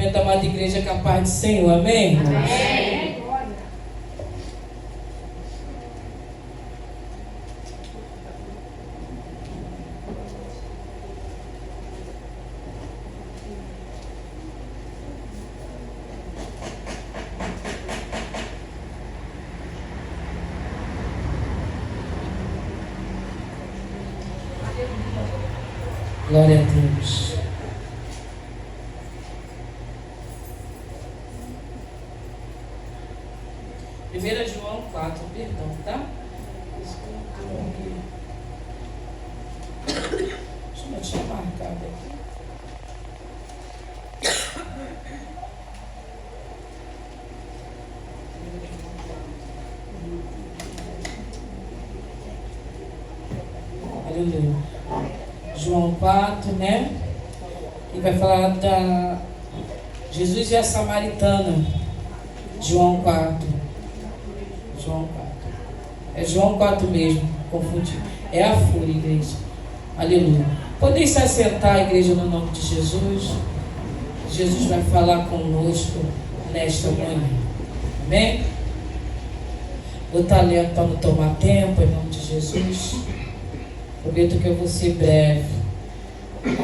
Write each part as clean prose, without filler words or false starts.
cumprimento a amada igreja com a paz do Senhor, amém? Amém. Glória a Deus. Primeira João 4, perdão, tá? Deixa eu tinha marcado aqui. Aleluia. João 4, né? E vai falar da Jesus e a Samaritana. João 4. João 4. É João 4 mesmo, confundi. É a fúria, igreja. Aleluia. Podem se assentar, igreja, no nome de Jesus. Jesus vai falar conosco nesta manhã. Amém? O talento para não tomar tempo, em nome de Jesus. Prometo que eu vou ser breve.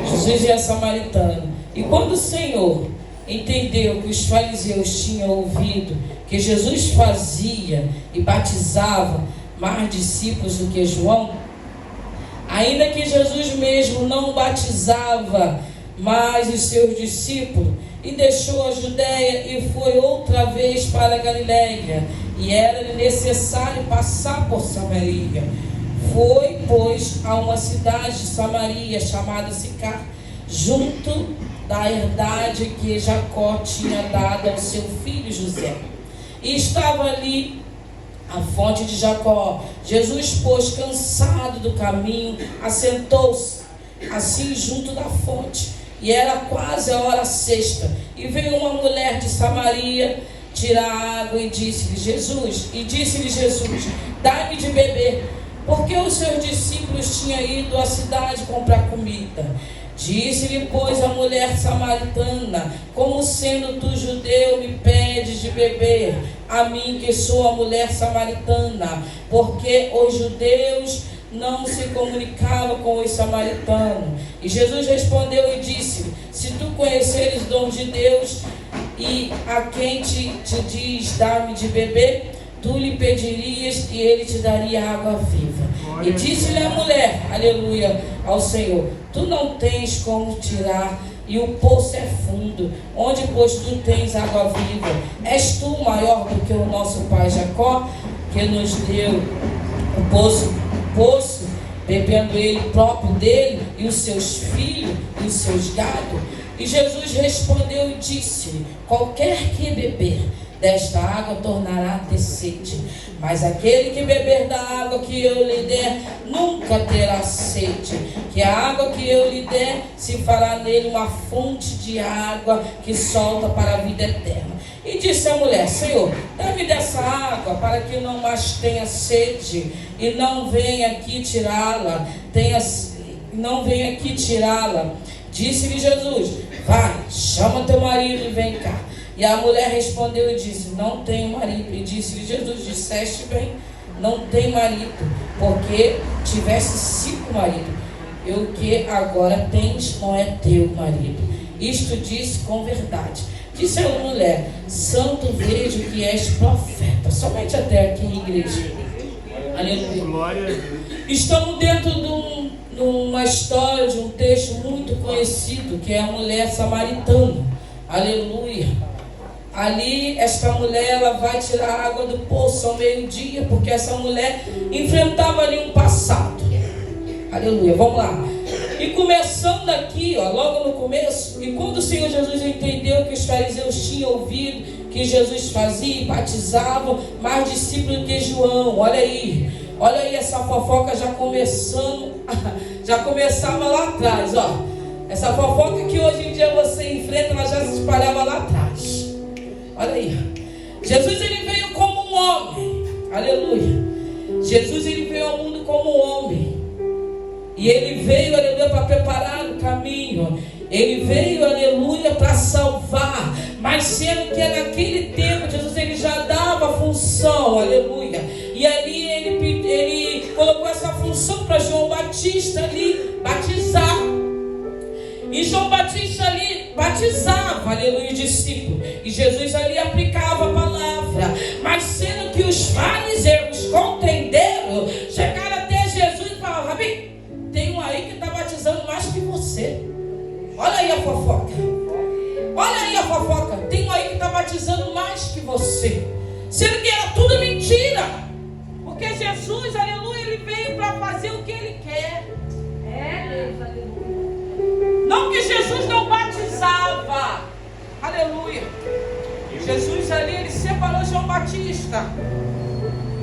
Jesus e a Samaritana. E quando o Senhor entendeu que os fariseus tinham ouvido que Jesus fazia e batizava mais discípulos do que João, ainda que Jesus mesmo não batizava mais os seus discípulos, e deixou a Judéia e foi outra vez para a Galiléia, e era necessário passar por Samaria. Foi, pois, a uma cidade de Samaria chamada Sicar, junto da herdade que Jacó tinha dado ao seu filho José. E estava ali a fonte de Jacó. Jesus, pois, cansado do caminho, assentou-se assim junto da fonte. E era quase a hora sexta. E veio uma mulher de Samaria tirar água e disse-lhe Jesus, dai-me de beber, porque os seus discípulos tinham ido à cidade comprar comida. Disse-lhe, pois, a mulher samaritana, como sendo tu judeu, me pedes de beber, a mim que sou a mulher samaritana, porque os judeus não se comunicavam com os samaritanos. E Jesus respondeu e disse-lhe, se tu conheceres o dom de Deus, e a quem te diz, dá-me de beber, tu lhe pedirias e ele te daria água viva. E disse-lhe a mulher, aleluia, ao Senhor, tu não tens como tirar, e o poço é fundo, onde pois tu tens água viva? És tu maior do que o nosso pai Jacó, que nos deu o poço, bebendo ele próprio dele, e os seus filhos, e os seus gados? E Jesus respondeu e disse-lhe, qualquer que beber desta água tornará a ter sede, mas aquele que beber da água que eu lhe der nunca terá sede, que a água que eu lhe der se fará nele uma fonte de água que solta para a vida eterna. E disse a mulher, Senhor, dá-me dessa água para que não mais tenha sede e não venha aqui tirá-la, Disse-lhe Jesus, vai, chama teu marido e vem cá. E a mulher respondeu e disse, não tenho marido. E disse-lhe Jesus, disseste bem, não tenho marido, porque tivesse 5 maridos, e o que agora tens não é teu marido. Isto disse com verdade. Disse a mulher, santo vejo que és profeta. Somente até aqui, igreja. Aleluia. Estamos dentro de uma história, de um texto muito conhecido, que é a mulher samaritana. Aleluia. Ali, esta mulher, ela vai tirar a água do poço ao meio-dia, porque essa mulher enfrentava ali um passado. Aleluia, vamos lá. E começando aqui, ó, logo no começo, e quando o Senhor Jesus entendeu que os fariseus tinham ouvido que Jesus fazia e batizava mais discípulos que João, olha aí essa fofoca já começava lá atrás, ó. Essa fofoca que hoje em dia você enfrenta, ela já se espalhava lá atrás. Olha aí, Jesus ele veio como um homem, aleluia. Jesus ele veio ao mundo como um homem, e ele veio, aleluia, para preparar o caminho. Ele veio, aleluia, para salvar que naquele tempo Jesus ele já dava função, aleluia. E ali ele colocou essa função para João Batista ali batizar. E João Batista ali batizava, aleluia, o discípulo. E Jesus ali aplicava a palavra. Mas sendo que os fariseus contenderam, chegaram até Jesus e falaram: Rabi, tem um aí que está batizando mais que você. Olha aí a fofoca. Olha aí a fofoca. Tem um aí que está batizando mais que você. Sendo que era tudo mentira. Porque Jesus, aleluia, ele veio para fazer o que ele quer. Deus, aleluia. Não que Jesus não batizava. Aleluia. Jesus ali, ele separou João Batista.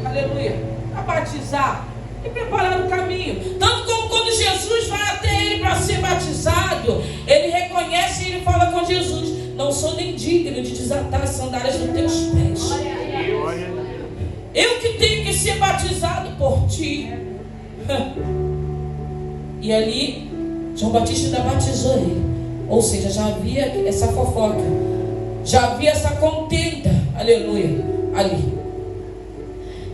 Aleluia. Para batizar e preparar o caminho. Tanto como quando Jesus vai até ele para ser batizado, ele reconhece e ele fala com Jesus: não sou nem digno de desatar as sandálias dos teus pés. Eu que tenho que ser batizado por ti. E ali João Batista ainda batizou ele. Ou seja, já havia essa fofoca, já havia essa contenda, aleluia, ali.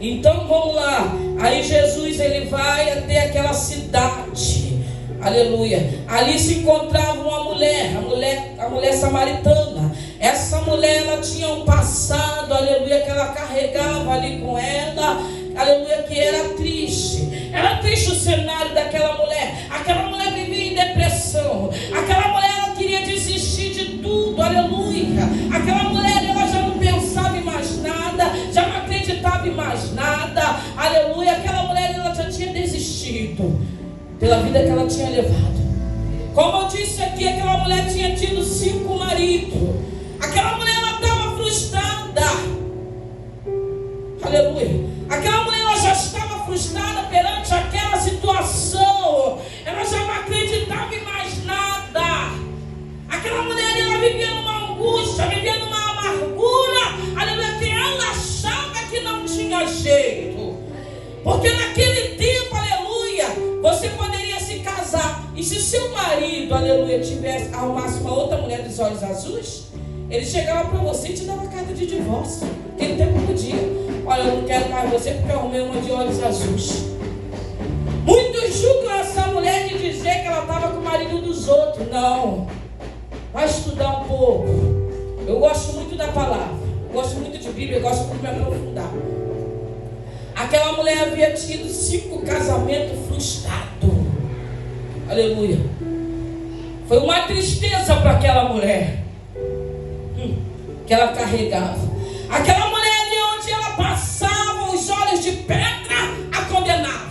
Então vamos lá. Aí Jesus ele vai até aquela cidade, aleluia. Ali se encontrava uma mulher, a mulher samaritana. Essa mulher, ela tinha um passado, aleluia, que ela carregava ali com ela, aleluia, que era triste. Era triste o cenário daquela mulher. Aquela mulher vivia em depressão. Aquela mulher, ela queria desistir de tudo, aleluia. Aquela mulher, ela já não pensava em mais nada, já não acreditava em mais nada, aleluia. Aquela mulher, ela já tinha desistido pela vida que ela tinha levado. Como eu disse aqui, aquela mulher tinha tido 5 maridos. Aquela mulher, ela estava frustrada, aleluia. Aquela mulher, ela já estava frustrada perante aquela situação. Ela já não acreditava em mais nada. Aquela mulher, ela vivia numa angústia, vivia numa amargura, aleluia, que ela achava que não tinha jeito. Porque naquele tempo, aleluia, você poderia se casar, e se seu marido, aleluia, tivesse, arrumasse uma outra mulher dos olhos azuis, ele chegava para você e te dava carta de divórcio. Aquele tempo podia. Olha, eu não quero mais você porque eu arrumei uma de olhos azuis. Muitos julgam essa mulher de dizer que ela estava com o marido dos outros. Não. Vai estudar um pouco. Eu gosto muito da palavra. Eu gosto muito de Bíblia. Eu gosto muito de me aprofundar. Aquela mulher havia tido 5 casamentos frustrados. Aleluia. Foi uma tristeza para aquela mulher que ela carregava. Aquela mulher ali onde ela passava, os olhos de pedra a condenava.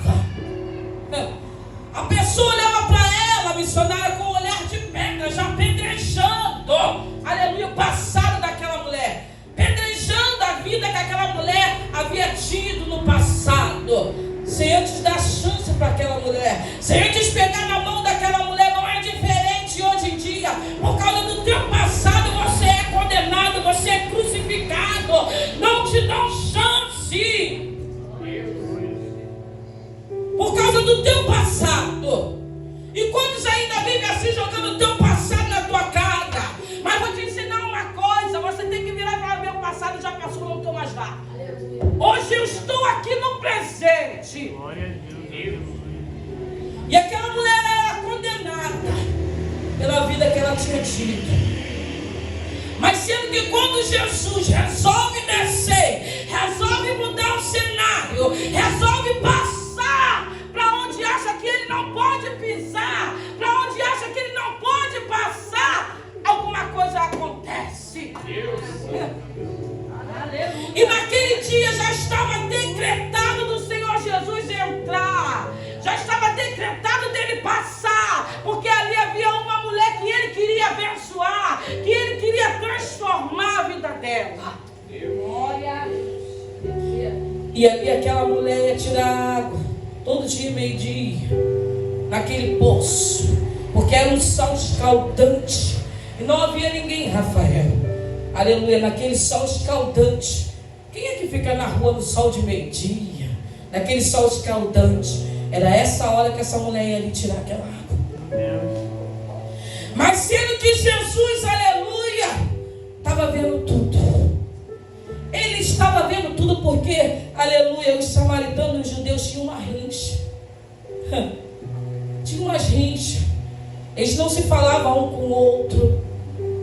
A pessoa olhava para ela, missionária, com um olhar de pedra, já apedrejando, aleluia, o passado daquela mulher, pedrejando a vida que aquela mulher havia tido no passado, sem antes dar chance para aquela mulher, sem antes pegar na mão daquela mulher. Não é diferente hoje em dia. Por causa do teu passado você é condenado, você é crucificado, não te dão chance por causa do teu passado. E quantos ainda vivem assim, jogando o teu passado na tua cara? Mas vou te ensinar uma coisa, você tem que virar e falar: meu passado já passou, não estou mais lá. Hoje eu estou aqui no presente. Glória a Deus. E aquela mulher era condenada pela vida que ela tinha tido. Mas sendo que quando Jesus resolve descer, resolve mudar o cenário, resolve passar para onde acha que ele não pode pisar, para onde acha que ele não pode passar, alguma coisa acontece. Deus. E naquele dia já estava decretado do Senhor Jesus entrar, já estava decretado dele passar, porque ali havia uma mulher que ele queria abençoar, que ele queria transformar a vida dela. Glória. E ali aquela mulher ia tirar água todo dia, meio-dia, naquele poço, porque era um sol escaldante e não havia ninguém, Rafael, aleluia, naquele sol escaldante. Quem é que fica na rua no sol de meio-dia, naquele sol escaldante? Era essa hora que essa mulher ia ali tirar aquela água. Mas sendo que Jesus, aleluia, estava vendo tudo. tudo porque, aleluia, os samaritanos e os judeus tinham uma rincha. Tinha umas rinchas. Eles não se falavam um com o outro.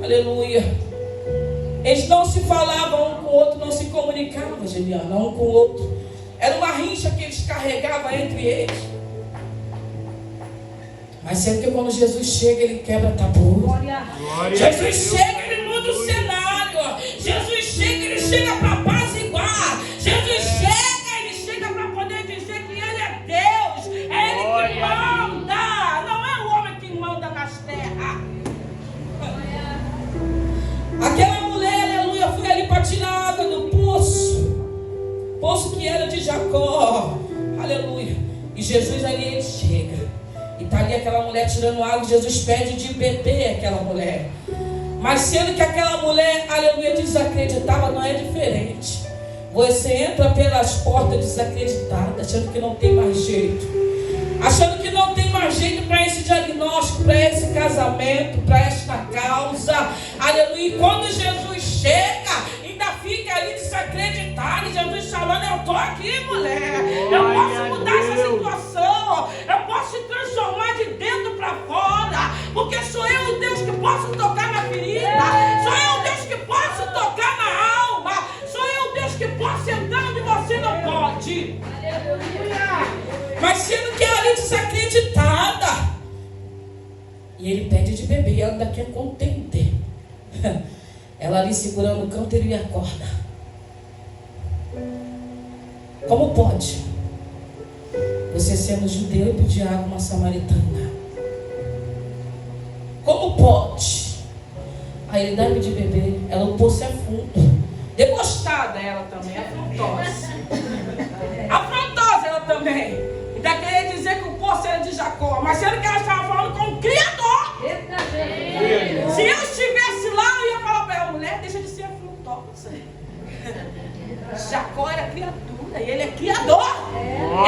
Aleluia. Eles não se falavam um com o outro, não se comunicavam, Geliana, um com o outro. Era uma rincha que eles carregavam entre eles. Mas sempre que quando Jesus chega, ele quebra tabu. Jesus chega, ele muda o cenário. Jesus chega, ele chega para apaziguar. Jesus chega, ele chega para poder dizer que ele é Deus. É ele que manda. Não é o homem que manda nas terras. Aquela mulher, aleluia, foi ali para tirar a água do poço. Poço que era de Jacó. Aleluia. E Jesus ali, ele chega. E está ali aquela mulher tirando água. Jesus pede de beber aquela mulher. Mas sendo que aquela mulher, aleluia, desacreditada, não é diferente. Você entra pelas portas desacreditada, achando que não tem mais jeito. Achando que não tem mais jeito para esse diagnóstico, para esse casamento, para esta causa. Aleluia. E quando Jesus chega, ainda fica ali desacreditado. E Jesus falando, eu estou aqui, mulher. Eu posso mudar essa situação. Eu posso te transformar de dentro para fora. Porque sou eu o Deus que posso tocar na ferida. Sou eu o Deus que posso tocar na alma. Sou eu o Deus que posso entrar onde você não pode. Mas sendo que ela é desacreditada. E ele pede de beber. E ela ainda quer contender. Ela ali segurando o cântaro e a corda. Como pode você sendo judeu e pedir água a uma samaritana? Como pode? Aí ele dá-me de beber. Ela, o poço é fundo. Degostada ela também, afrontosa. Afrontosa ela também. Ainda queria dizer que o poço era de Jacó. Mas sendo que ela estava falando com o Criador. Se eu estivesse lá, eu ia falar para ela, mulher, deixa de ser afrontosa. Jacó era criatura e ele é criador.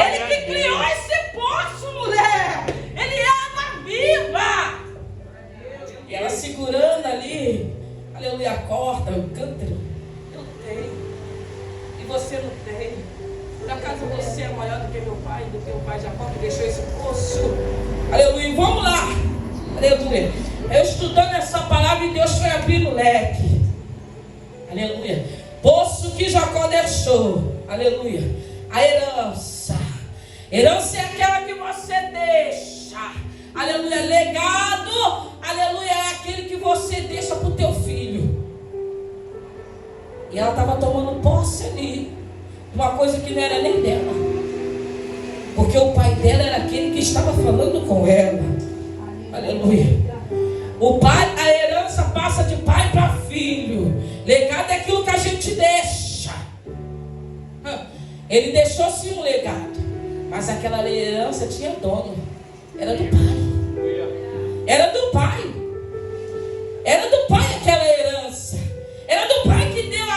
Ele que criou esse poço, mulher. Ele é água viva. E ela segurando ali, aleluia, a corda, o cântaro. Eu tenho. E você não tem. Por acaso você é maior do que meu pai, do que o pai Jacó que deixou esse poço? Aleluia. E vamos lá. Aleluia. Eu estudando essa palavra e Deus foi abrir o leque. Aleluia. Poço que Jacó deixou. Aleluia. A herança. Herança é aquela que você deixa. Aleluia. Legado. Aleluia. É aquele que você deixa para o teu filho. E ela estava tomando posse ali. Uma coisa que não era nem dela. Porque o pai dela era aquele que estava falando com ela. Aleluia. O pai, a herança passa de pai para filho. Legado é aquilo que a gente deixa. Ele deixou sim um legado. Mas aquela herança tinha dono. Era do pai. Era do pai. Era do pai aquela herança. Era do pai que deu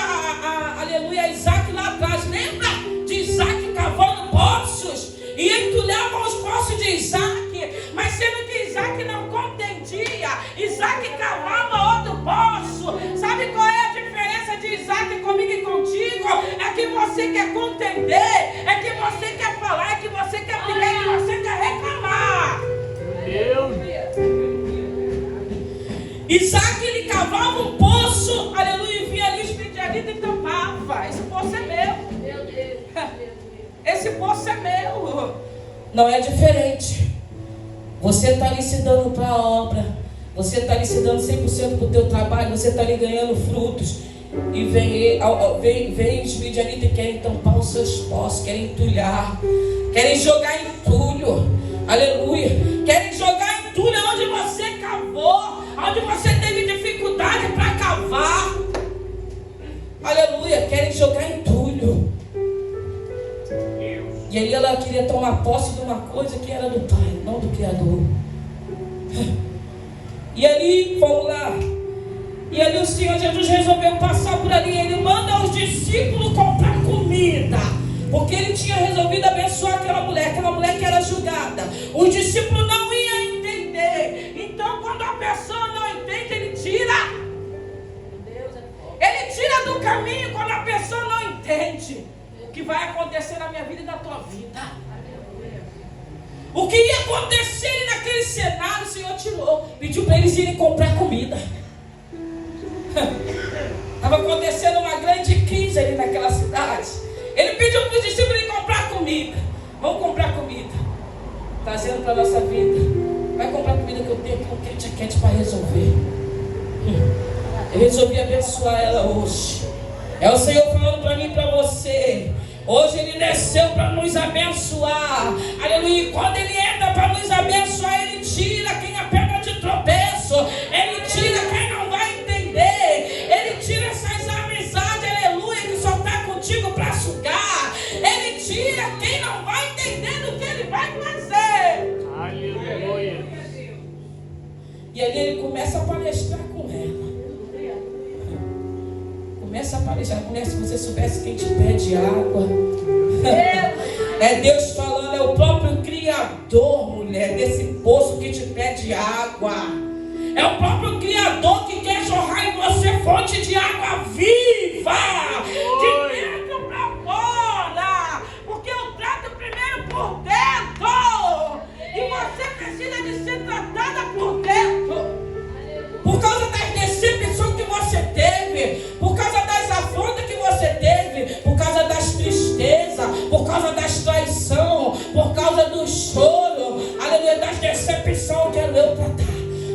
aleluia, a Isaac lá atrás. Lembra de Isaac cavando poços? E entulhava os poços de Isaac. Mas sendo que Isaac não contendia, Isaac cavava outro poço. Sabe qual é a diferença de Isaac comigo e contigo? É que você quer contender, é que você quer falar, é que você quer brigar, é que você quer reclamar. Isaac, ele cavava um poço, aleluia, e vinha ali os midianitas e tampava. Esse poço é meu. Meu Deus. Esse poço é meu. Não é diferente. Você está ali se dando para a obra. Você está ali se dando 100% para o teu trabalho. Você está ali ganhando frutos. E vem os midianitas e querem tampar os seus poços. Querem entulhar. Querem jogar entulho. Aleluia. Querem jogar entulho onde você cavou. Onde você teve dificuldade para cavar. Aleluia. Querem jogar entulho. E aí ela queria tomar posse de uma coisa que era do Pai, não do Criador. E ali, vamos lá. E ali o Senhor Jesus resolveu passar por ali. Ele manda os discípulos comprar comida. Porque ele tinha resolvido abençoar aquela mulher que era julgada. Os discípulos não iam entender. Então quando a pessoa não entende, ele tira. Ele tira do caminho quando a pessoa não entende. que vai acontecer na minha vida e na tua vida. O que ia acontecer naquele cenário, o Senhor tirou. Pediu para eles irem comprar comida. Estava acontecendo uma grande crise ali naquela cidade. Ele pediu para os discípulos irem comprar comida. Vamos comprar comida. Trazendo para a nossa vida. Vai comprar comida que eu tenho aqui um quente para resolver. Eu resolvi abençoar ela hoje. É o Senhor falando para mim e para você. Hoje Ele desceu para nos abençoar. Aleluia. E quando Ele entra para nos abençoar, Ele tira quem é pedra de tropeço. Ele tira quem não vai entender. Ele tira essas amizades, aleluia, que só está contigo para sugar. Ele tira quem não vai entender do que Ele vai fazer. Aleluia. E ali Ele começa a palestrar com ela. Começa a palestrar. Mulher, se você soubesse quem te pede água. É Deus falando, é o próprio Criador, mulher, desse poço que te pede água. É o próprio Criador que quer jorrar em você fonte de água viva, de dentro para fora. Porque eu trato primeiro por dentro. E você precisa de ser tratada por dentro. Por causa das decepções que você teve, por causa das afrontas que você teve, por causa das tristezas, por causa das traições, por causa do choro, aleluia, das decepções, que eu tratar.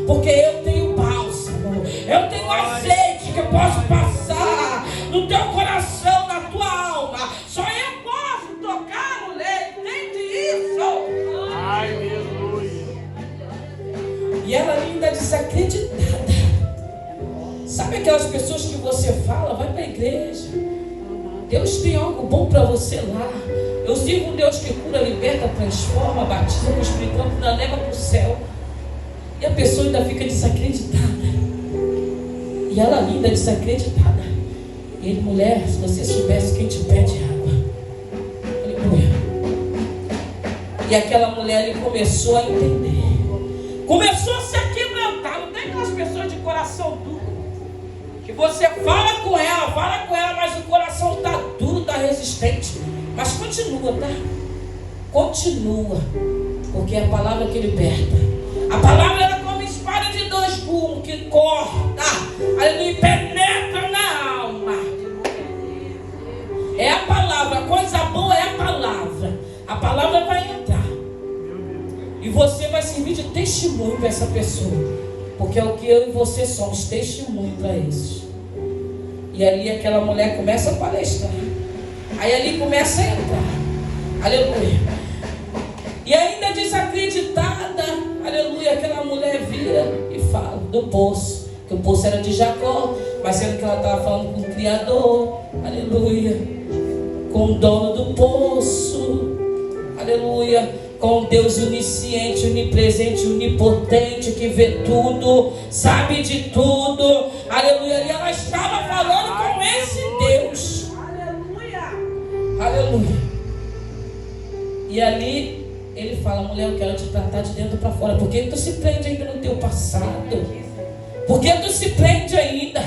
Porque eu tenho bálsamo, eu tenho azeite que eu posso passar no teu coração, na tua alma. Só eu posso tocar no leite, entende isso? Aleluia. E ela ainda desacreditada. Sabe aquelas pessoas que você fala, vai para a igreja. Deus tem algo bom para você lá. Eu sirvo um Deus que cura, liberta, transforma, batiza com o Espírito Santo, ainda leva para o céu. E a pessoa ainda fica desacreditada. E ela ainda desacreditada. E ele, mulher, se você soubesse quem te pede água. Aleluia. E aquela mulher ali começou a entender. Começou a se aquebrantar. Não tem aquelas pessoas de coração duro. Que você fala com ela, mas o coração está duro, está resistente. Mas continua, tá? Continua. Porque é a palavra que liberta. A palavra era como espada de dois gumes que corta, ali penetra na alma. É a palavra, a coisa boa é a palavra. A palavra vai entrar. E você vai servir de testemunho para essa pessoa. Porque é o que eu e você somos, testemunho para esses. E ali aquela mulher começa a palestrar. Aí ali começa a entrar. Aleluia. E ainda desacreditada, aleluia, aquela mulher vira e fala do poço. Que o poço era de Jacó, mas sendo que ela estava falando com o Criador, aleluia, com o dono do poço, aleluia, com Deus onisciente, onipresente, onipotente, que vê tudo, sabe de tudo, aleluia. E ela estava falando com esse Deus, aleluia, aleluia. E ali ele fala, mulher, eu quero te tratar de dentro para fora. Por que tu se prende ainda no teu passado? Por que tu se prende ainda?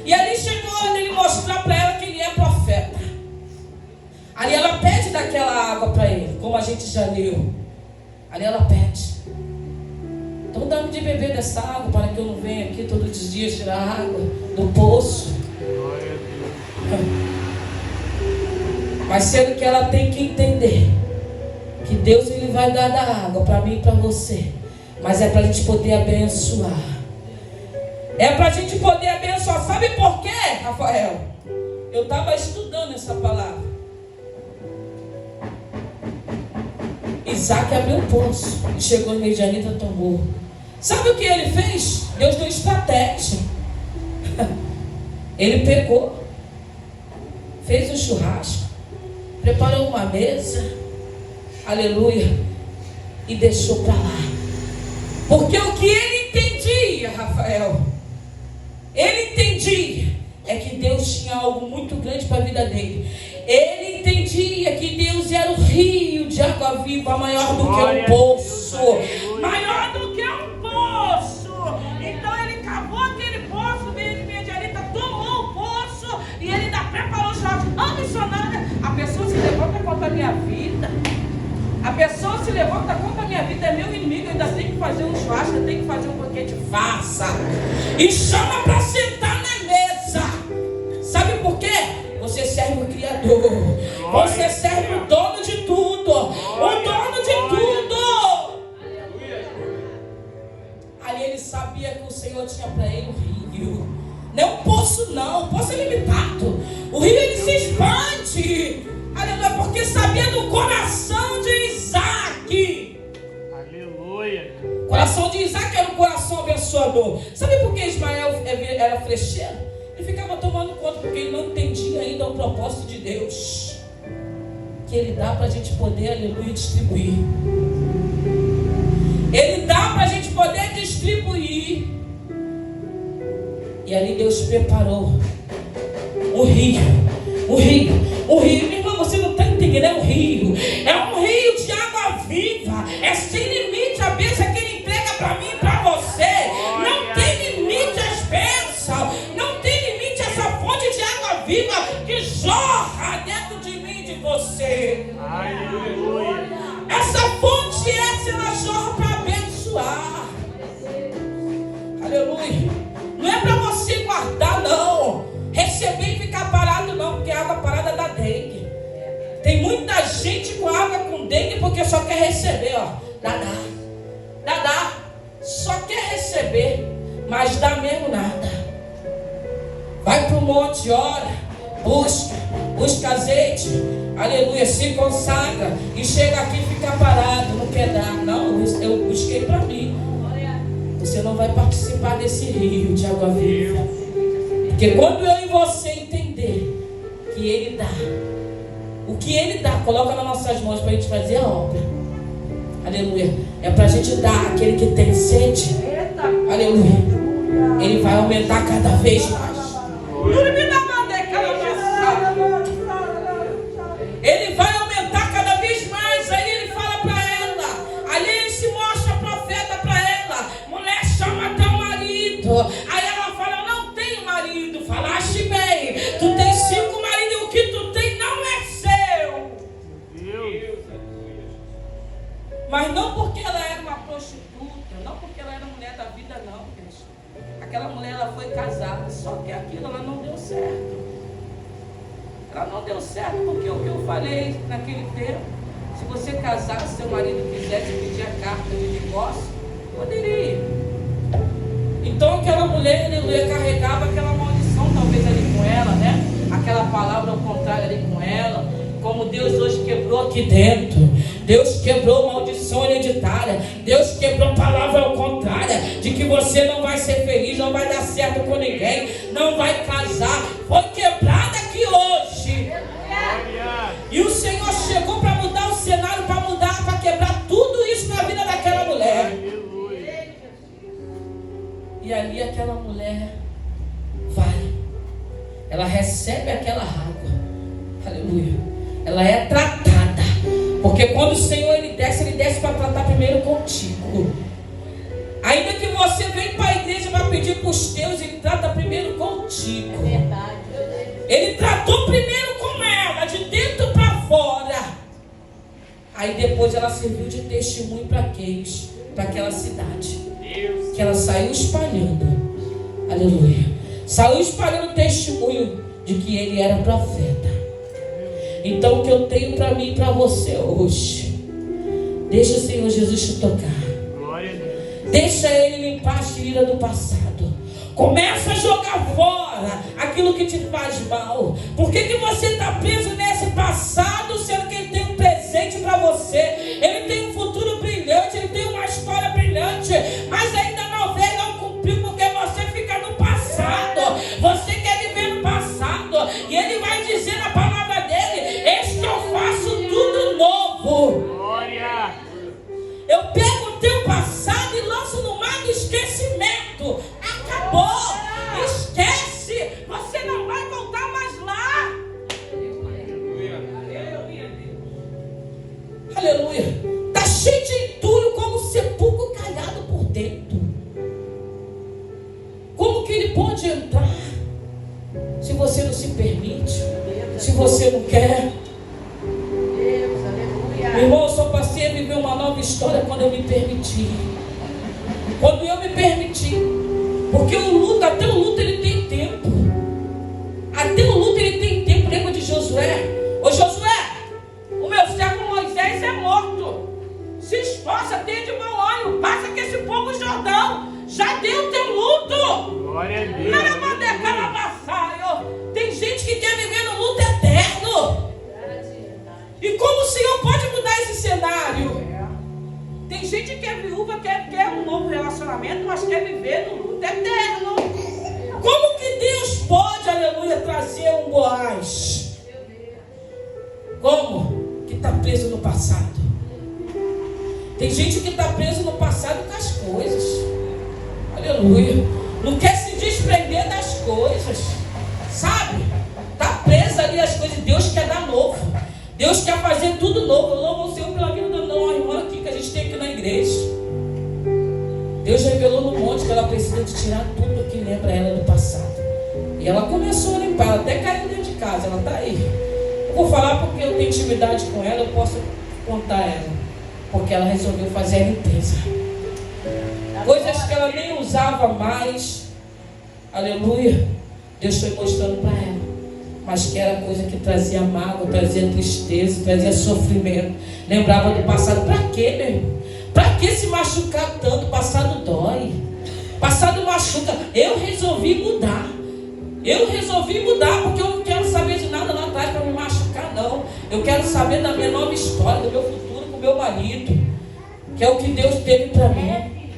E ali chegou a hora dele mostrar para ela que ele é profeta. Ali ela pede daquela água para ele, como a gente já leu. Ali ela pede. Então dá-me de beber dessa água para que eu não venha aqui todos os dias tirar água do poço. Mas sendo que ela tem que entender que Deus ele vai dar da água para mim e para você. Mas é para a gente poder abençoar. É para a gente poder abençoar. Sabe por quê, Rafael? Eu estava estudando essa palavra. Isaac abriu um poço e chegou no meio de Anitta, tomou. Sabe o que ele fez? Deus deu estratégia. Ele pegou, fez um churrasco, preparou uma mesa, aleluia, e deixou para lá. Porque o que ele entendia, Rafael, ele entendia é que Deus tinha algo muito grande para a vida dele. Ele entendia que Deus era o rio de água viva, maior do que um poço. Maior do que um poço. Então ele cavou aquele poço, veio de Medianita, tomou o poço e ele ainda preparou o churrasco. Ah, missionária, a pessoa se pessoa se levanta contra a minha vida, é meu inimigo, eu ainda tenho que fazer um churrasco, eu tenho que fazer um banquete. Faça. E chama para sentar na mesa. Sabe por quê? Você serve o Criador. Você serve o dono de tudo. O dono de tudo. Ali ele sabia que o Senhor tinha para ele um rio. Não é um poço não, o poço é limitado. O rio ele se expande. Aleluia, porque sabia do coração de Isaac. Aleluia. O coração de Isaac era um coração abençoador. Sabe por que Ismael era flecheiro? Ele ficava tomando conta porque ele não entendia ainda o propósito de Deus, que ele dá para a gente poder, aleluia, distribuir. Ele dá para a gente poder distribuir. E ali Deus preparou o rio. Meu irmão, você não está entendendo, é um rio de água viva, é sem limite a bênção que Ele entrega para mim e para você. Não tem limite as bênçãos, não tem limite essa fonte de água viva que jorra dentro de mim e de você. Aleluia. Essa fonte ela jorra para abençoar. Aleluia. Não é para você guardar, não. Receber e ficar parado, não, porque a água parada dá dengue. Tem muita gente com água com dengue porque só quer receber, ó. Dá. Só quer receber, mas dá mesmo nada. Vai para o monte, ora, busca azeite, aleluia, se consagra e chega aqui e fica parado, não quer dar. Não, eu busquei para mim. Você não vai participar desse rio de água viva. Porque quando eu e você entender que Ele dá, o que Ele dá, coloca nas nossas mãos para a gente fazer a obra. Aleluia. É para a gente dar àquele que tem sede. Aleluia. Ele vai aumentar cada vez mais. Ele vai aumentar cada vez mais. Aí ele fala para ela. Ali ele se mostra profeta para ela. Mulher, chama teu marido. Aí ela fala, não tenho marido. Falaste bem. Tu tens 5 maridos e o que tu tem não é seu. Deus. Mas não porque ela era uma prostituta, não porque ela era mulher da vida, não, Cristo. Aquela mulher, ela foi casada, só que aquilo, ela não deu certo. Ela não deu certo porque o que eu falei naquele tempo, se você casar, se seu marido quisesse pedir a carta de divórcio, poderia. Então aquela mulher, aleluia, carregava aquela maldição talvez ali com ela, né? Aquela palavra ao contrário ali com ela. Como Deus hoje quebrou aqui dentro. Deus quebrou maldição hereditária. Deus quebrou palavra ao contrário, de que você não vai ser feliz, não vai dar certo com ninguém, não vai casar. Foi quebrada aqui hoje. E o Senhor chegou para mudar o cenário, para quebrar tudo isso na vida daquela mulher. E ali aquela mulher vai, ela recebe aquela água. Aleluia. Ela é tratada, porque quando o Senhor ele desce para tratar primeiro contigo. Ainda que você venha para a igreja para pedir para os teus, Ele trata primeiro contigo. É verdade. Ele tratou primeiro com ela, de dentro para fora. Aí depois ela serviu de testemunho para aqueles, para aquela cidade. Deus. Que ela saiu espalhando. Aleluia. Saiu espalhando testemunho de que ele era profeta. Então o que eu tenho para mim e para você hoje, deixa o Senhor Jesus te tocar. Deixa Ele limpar a ferida do passado. Começa a jogar fora aquilo que te faz mal. Por que você está preso nesse passado, sendo que Ele tem um presente para você? Ele tem um futuro brilhante, Ele tem uma história brilhante, mas ainda não veio, não cumpriu, porque você fica no passado. Você quer viver no passado. E Ele vai dizer na palavra dele: eis que eu faço tudo novo. Glória. Eu pego o teu passado e lanço no mar do esquecimento. Acabou. Esquece. Você não vai voltar mais lá. Aleluia. Está cheio de entulho, como um sepulcro calhado por dentro. Como que ele pode entrar se você não se permite? Se você não quer? Meu irmão, eu só passei a história quando eu me permiti. Quando eu me permiti. Porque o luto, até o luto ele tem tempo. Até o luto ele tem tempo. Lembra de Josué? Ô Josué, o meu servo Moisés é morto. Se esforça, tenha de bom ânimo. Passa que esse povo o Jordão. Já deu o teu luto. Glória a Deus. Tem gente que quer viver no luto eterno. E como o Senhor pode mudar esse cenário? Tem gente que é viúva, quer um novo relacionamento, mas quer viver no luto eterno. Como que Deus pode, aleluia, trazer um Boaz? Como? Que está preso no passado. Tem gente que está preso no passado com as coisas. Aleluia. Não quer se desprender das coisas. Sabe? Está preso ali as coisas. Deus quer dar novo. Deus quer fazer tudo novo. Eu louvo o Senhor pela vida da uma irmã aqui que a gente tem aqui na igreja. Deus revelou no monte que ela precisa de tirar tudo que lembra ela do passado. E ela começou a limpar. Ela até caiu dentro de casa. Ela está aí. Eu vou falar porque eu tenho intimidade com ela. Eu posso contar ela. Porque ela resolveu fazer a limpeza. Coisas que ela nem usava mais. Aleluia. Deus foi mostrando para ela. Mas que era coisa que trazia mágoa, trazia tristeza, trazia sofrimento. Lembrava do passado. Para quê, meu irmão? Para que se machucar tanto? O passado dói. O passado machuca. Eu resolvi mudar. Porque eu não quero saber de nada lá atrás para me machucar, não. Eu quero saber da minha nova história, do meu futuro com o meu marido. Que é o que Deus teve para mim.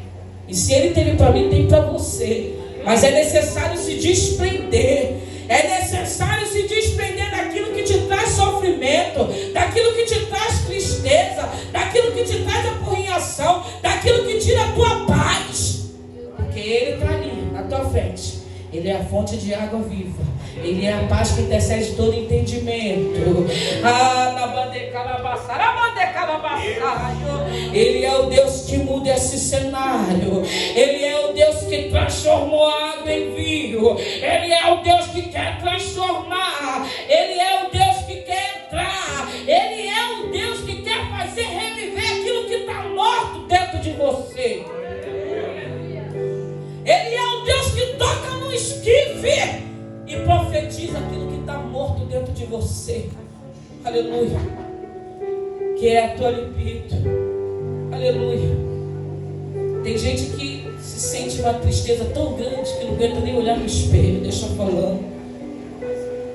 E se Ele teve para mim, tem para você. Mas é necessário se desprender. É necessário se desprender daquilo que te traz sofrimento, daquilo que te traz tristeza, daquilo que te traz apurrinhação, daquilo que tira a tua paz. Porque Ele está ali, na tua frente. Ele é a fonte de água viva. Ele é a paz que intercede todo entendimento. Ele é o Deus que muda esse cenário. Ele é o Deus que transformou a água em vinho. Ele é o Deus que quer transformar. Ele é o Deus que quer entrar. Ele é o Deus que quer fazer reviver aquilo que está morto dentro de você. Ele é o Deus que toca no esquife e profetiza aquilo que está morto dentro de você. Aleluia. Que é a tua libido. Aleluia. Tem gente que se sente uma tristeza tão grande que não aguenta nem olhar no espelho. Deixa eu falando.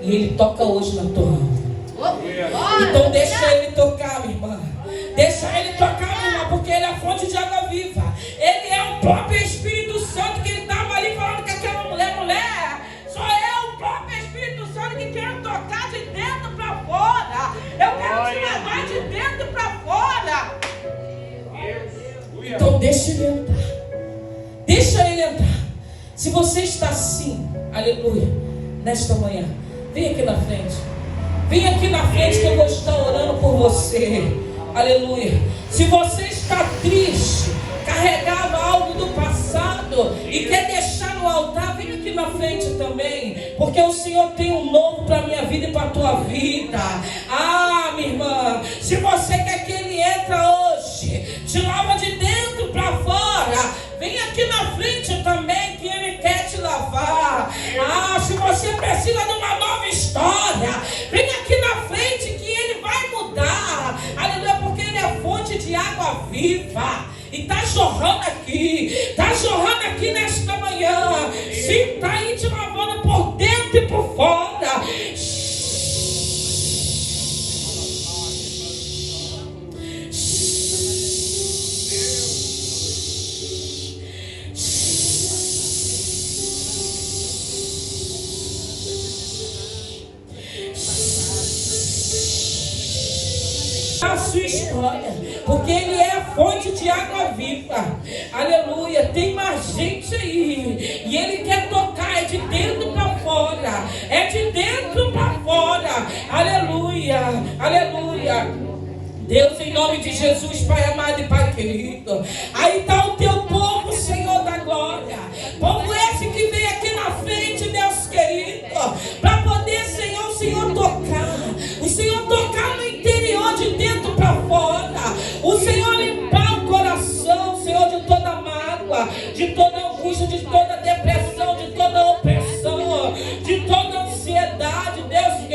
E Ele toca hoje na tua alma. Então deixa Ele tocar, minha irmã. Deixa Ele tocar, minha irmã, porque Ele é a fonte de água viva. Ele é o próprio Espírito Santo que Ele estava ali falando com aquela mulher. Só é o próprio Espírito Santo que quer tocar de dentro para fora. Eu quero te levar de dentro para fora. Então deixa Ele entrar. Deixa Ele entrar. Se você está assim, aleluia, nesta manhã, vem aqui na frente. Vem aqui na frente que eu vou estar orando por você. Aleluia. Se você está triste, carregava algo do passado e quer deixar no altar, vem aqui na frente também, porque o Senhor tem um novo para a minha vida e para a tua vida. Ah, minha irmã, se você quer que Ele entre hoje, te lava de dentro para fora, vem aqui na frente também que Ele quer te lavar. Ah, se você precisa de uma nova história, vem aqui na frente que Ele vai mudar. Aleluia, porque Ele é fonte de água viva. E está jorrando aqui nesta manhã. Sim, está aí te lavando por dentro e por fora. A sua história, porque Ele é a fonte de água viva. Aleluia. Tem mais gente aí e Ele quer tocar. É de dentro para fora. É de dentro para fora. Aleluia. Aleluia. Deus, em nome de Jesus, Pai amado e Pai querido, aí está o teu povo, Senhor da glória. Povo esse que vem aqui na frente, Deus querido, para poder, Senhor, o Senhor tocar. O Senhor tocar no interior, de dentro para fora. O Senhor limpar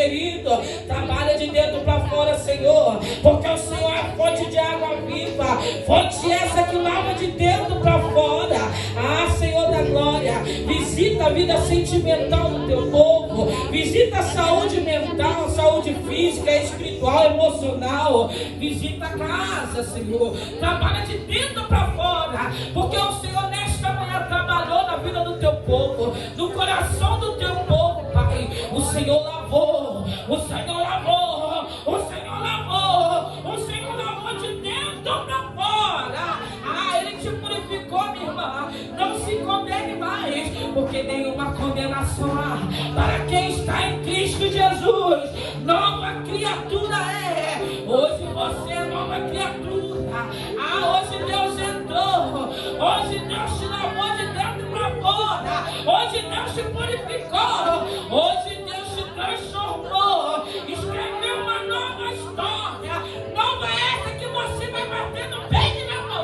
querido. Trabalha de dentro para fora, Senhor, porque o Senhor é a fonte de água viva, fonte essa que lava de dentro para fora. Ah, Senhor da glória, visita a vida sentimental do teu povo, visita a saúde mental, saúde física, espiritual, emocional, visita a casa, Senhor, trabalha de dentro para fora, porque o Senhor nesta manhã trabalhou na vida do teu povo, no coração do teu povo, Pai. O Senhor lavou, o Senhor lavou, o Senhor lavou, o Senhor lavou de dentro para fora. Ah, Ele te purificou, minha irmã. Não se condene mais, porque nenhuma condenação há para quem está em Cristo Jesus. Nova criatura é. Hoje você é nova criatura. Ah, hoje Deus entrou. Hoje Deus te lavou de dentro para fora. Hoje Deus te purificou. Hoje Deus te transformou. Escreveu uma nova história. Nova essa que você vai bater no peito na mão.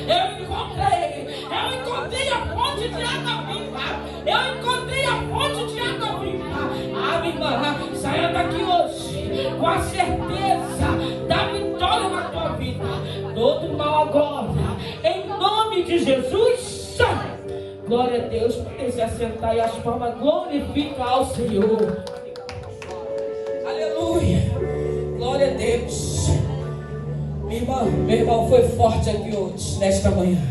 Eu encontrei a fonte de água viva. Eu encontrei a fonte de água viva. Ah, minha irmã, saia daqui hoje com a certeza da vitória na tua vida. Todo mal agora, em nome de Jesus. Glória a Deus. Pode se assentar e as palmas glorificam ao Senhor. Aleluia. Glória a Deus. Meu irmão foi forte aqui hoje, nesta manhã.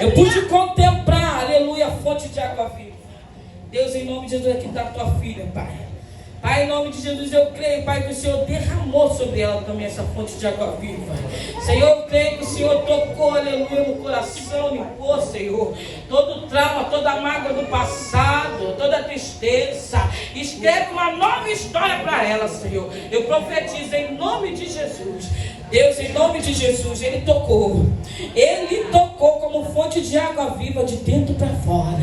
Eu pude contemplar, aleluia, a fonte de água viva. Deus, em nome de Jesus, aqui está a tua filha, Pai. Pai, em nome de Jesus, eu creio, Pai, que o Senhor derramou sobre ela também essa fonte de água viva. Senhor, eu creio que o Senhor tocou, aleluia, no coração, limpou, Senhor, todo o trauma, toda a mágoa do passado, toda a tristeza. Escreve uma nova história para ela, Senhor. Eu profetizo em nome de Jesus. Deus, em nome de Jesus, Ele tocou como fonte de água viva de dentro para fora,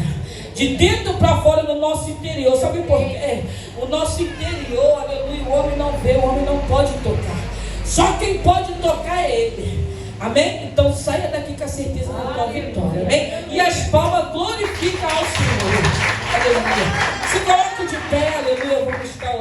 de dentro para fora no nosso interior. Sabe por quê? O nosso interior, aleluia, o homem não vê, o homem não pode tocar. Só quem pode tocar é Ele. Amém? Então saia daqui com a certeza da tua vitória. Amém? E as palmas glorificam ao Senhor. Aleluia. Se coloque de pé, aleluia. Eu vou buscar o